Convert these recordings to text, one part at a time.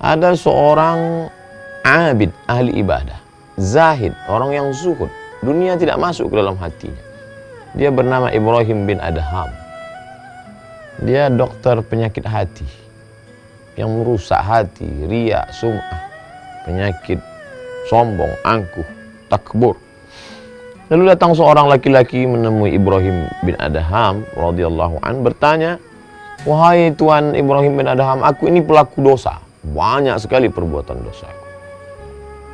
Ada seorang abid, ahli ibadah, zahid, orang yang zuhud, dunia tidak masuk ke dalam hatinya. Dia bernama Ibrahim bin Adham. Dia dokter penyakit hati yang merusak hati, riya, sum'ah, penyakit sombong, angkuh, takbur. Lalu datang seorang laki-laki menemui Ibrahim bin Adham radhiyallahu an, bertanya, "Wahai Tuan Ibrahim bin Adham, aku ini pelaku dosa. Banyak sekali perbuatan dosaku.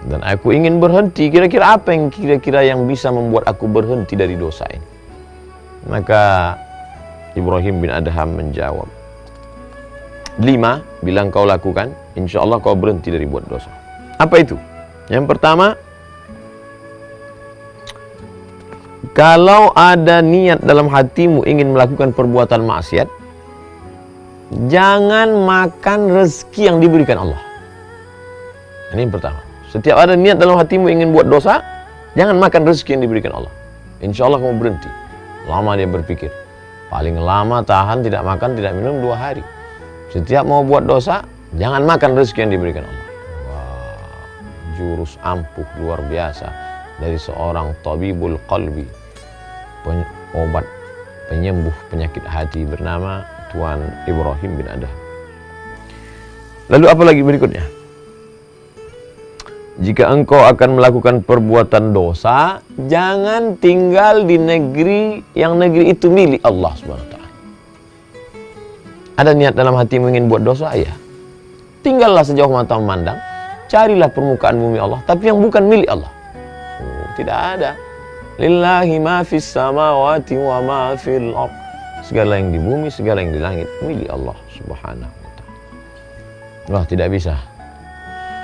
Dan aku ingin berhenti. Kira-kira apa yang kira-kira bisa membuat aku berhenti dari dosa ini?" Maka Ibrahim bin Adham menjawab, 5 bilang kau lakukan, insya Allah kau berhenti dari buat dosa. Apa itu? Yang pertama, kalau ada niat dalam hatimu ingin melakukan perbuatan maksiat, jangan makan rezeki yang diberikan Allah. Ini yang pertama. Setiap ada niat dalam hatimu ingin buat dosa, jangan makan rezeki yang diberikan Allah. Insya Allah kamu berhenti. Lama dia berpikir, paling lama tahan tidak makan tidak minum 2 hari. Setiap mau buat dosa, jangan makan rezeki yang diberikan Allah. Wah, jurus ampuh luar biasa dari seorang tabibul qalbi, obat penyembuh penyakit hati bernama Tuan Ibrahim bin Adham. Lalu apa lagi berikutnya? Jika engkau akan melakukan perbuatan dosa, jangan tinggal di negeri yang negeri itu milik Allah SWT. Ada niat dalam hatimu ingin buat dosa, ya, tinggallah sejauh mata memandang, carilah permukaan bumi Allah, tapi yang bukan milik Allah. Tidak ada. Lillahi ma fis samawati wa ma fil ardh. Segala yang di bumi, segala yang di langit milik Allah Subhanahu wa ta'ala. Wah, tidak bisa.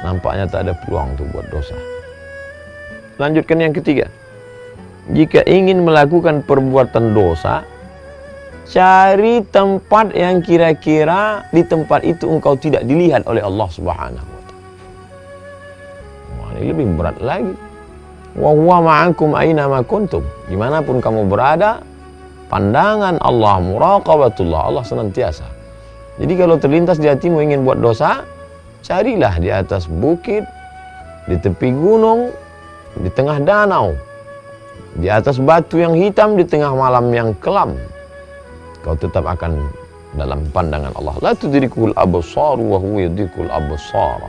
Nampaknya tak ada peluang untuk buat dosa. Lanjutkan yang ketiga. Jika ingin melakukan perbuatan dosa, cari tempat yang kira-kira di tempat itu engkau tidak dilihat oleh Allah Subhanahu wa ta'ala. Wah, ini lebih berat lagi. Wa huwa ma'akum aina ma kuntum. Dimanapun kamu berada, pandangan Allah, muraqabatullah, Allah senantiasa. Jadi kalau terlintas di hatimu ingin buat dosa, carilah di atas bukit, di tepi gunung, di tengah danau, di atas batu yang hitam, di tengah malam yang kelam. Kau tetap akan dalam pandangan Allah. La tudrikul absar wa huwa yudrikul absar.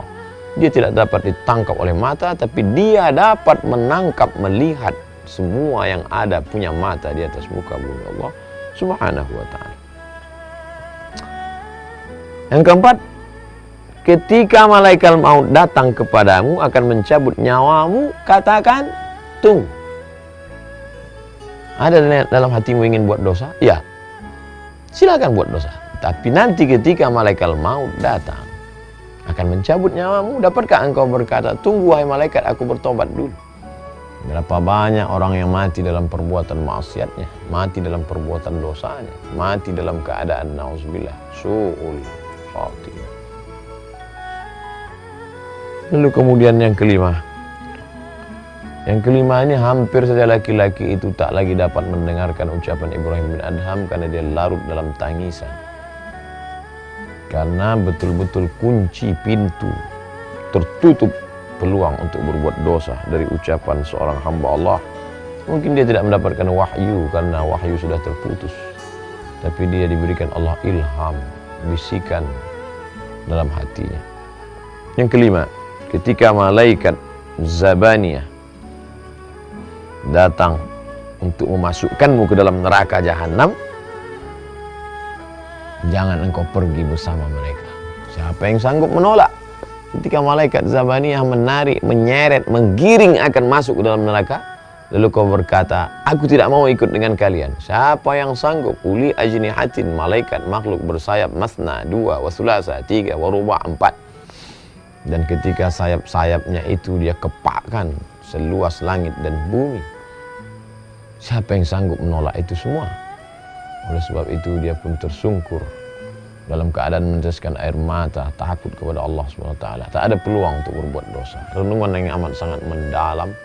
Dia tidak dapat ditangkap oleh mata, tapi dia dapat menangkap, melihat semua yang ada, punya mata di atas muka bumi Allah Subhanahu wa ta'ala. Yang keempat, ketika malaikat maut datang kepadamu akan mencabut nyawamu, katakan, tunggu. Ada dalam hatimu ingin buat dosa? Ya, silakan buat dosa. Tapi nanti ketika malaikat maut datang akan mencabut nyawamu, dapatkah engkau berkata, tunggu wahai malaikat, aku bertobat dulu? Berapa banyak orang yang mati dalam perbuatan maksiatnya, mati dalam perbuatan dosanya, mati dalam keadaan nauzubillah su'ul khatimah. Lalu kemudian yang kelima. Yang kelima ini hampir saja laki-laki itu tak lagi dapat mendengarkan ucapan Ibrahim bin Adham karena dia larut dalam tangisan. Karena betul-betul kunci pintu, tertutup peluang untuk berbuat dosa dari ucapan seorang hamba Allah. Mungkin dia tidak mendapatkan wahyu karena wahyu sudah terputus, tapi dia diberikan Allah ilham, bisikan dalam hatinya. Yang kelima, ketika malaikat Zabaniyah datang untuk memasukkanmu ke dalam neraka jahanam, jangan engkau pergi bersama mereka. Siapa yang sanggup menolak? Ketika malaikat Zabaniyah menarik, menyeret, menggiring akan masuk ke dalam neraka, lalu kau berkata, aku tidak mau ikut dengan kalian. Siapa yang sanggup? Uli ajnihatin, malaikat makhluk bersayap, masna, 2, wa sulasa, 3, wa ruba', 4. Dan ketika sayap-sayapnya itu dia kepakkan seluas langit dan bumi, siapa yang sanggup menolak itu semua? Oleh sebab itu dia pun tersungkur dalam keadaan meneteskan air mata, takut kepada Allah SWT. Tak ada peluang untuk berbuat dosa. Renungan yang amat sangat mendalam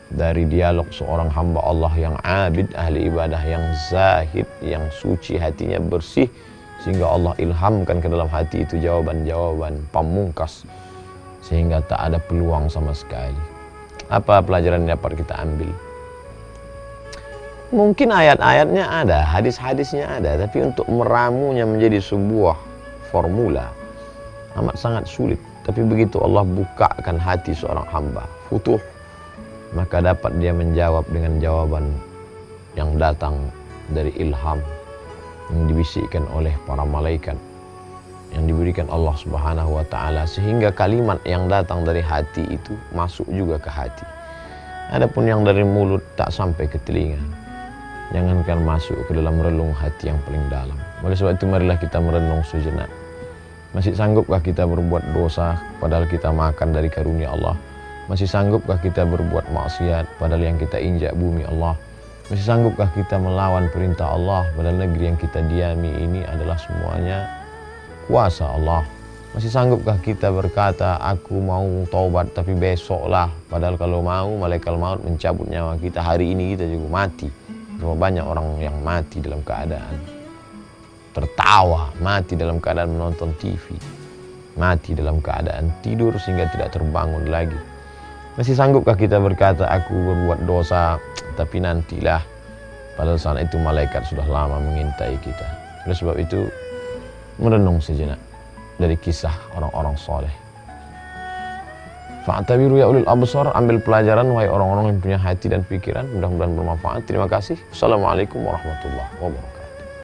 dari dialog seorang hamba Allah yang abid, ahli ibadah, yang zahid, yang suci hatinya, bersih, sehingga Allah ilhamkan ke dalam hati itu jawaban-jawaban pamungkas, sehingga tak ada peluang sama sekali. Apa pelajaran yang dapat kita ambil? Mungkin ayat-ayatnya ada, hadis-hadisnya ada, tapi untuk meramunya menjadi sebuah formula amat sangat sulit. Tapi begitu Allah bukakan hati seorang hamba, futuh, maka dapat dia menjawab dengan jawaban yang datang dari ilham yang dibisikkan oleh para malaikat, yang diberikan Allah Subhanahu wa ta'ala, sehingga kalimat yang datang dari hati itu masuk juga ke hati. Adapun yang dari mulut tak sampai ke telinga, jangankan masuk ke dalam relung hati yang paling dalam. Oleh sebab itu marilah kita merenung sejenak. Masih sanggupkah kita berbuat dosa padahal kita makan dari karunia Allah? Masih sanggupkah kita berbuat maksiat padahal yang kita injak bumi Allah? Masih sanggupkah kita melawan perintah Allah padahal negeri yang kita diami ini adalah semuanya kuasa Allah? Masih sanggupkah kita berkata, aku mau taubat tapi besoklah, padahal kalau mau malaikat maut mencabut nyawa kita hari ini kita juga mati. Berapa banyak orang yang mati dalam keadaan tertawa, mati dalam keadaan menonton TV, mati dalam keadaan tidur sehingga tidak terbangun lagi. Masih sanggupkah kita berkata, aku berbuat dosa tapi nantilah, padahal saat itu malaikat sudah lama mengintai kita. Oleh sebab itu merenung sejenak dari kisah orang-orang soleh. Fa'tabiru ya ulil absar, ambil pelajaran wahai orang-orang yang punya hati dan pikiran. Mudah-mudahan bermanfaat. Terima kasih. Assalamualaikum warahmatullahi wabarakatuh.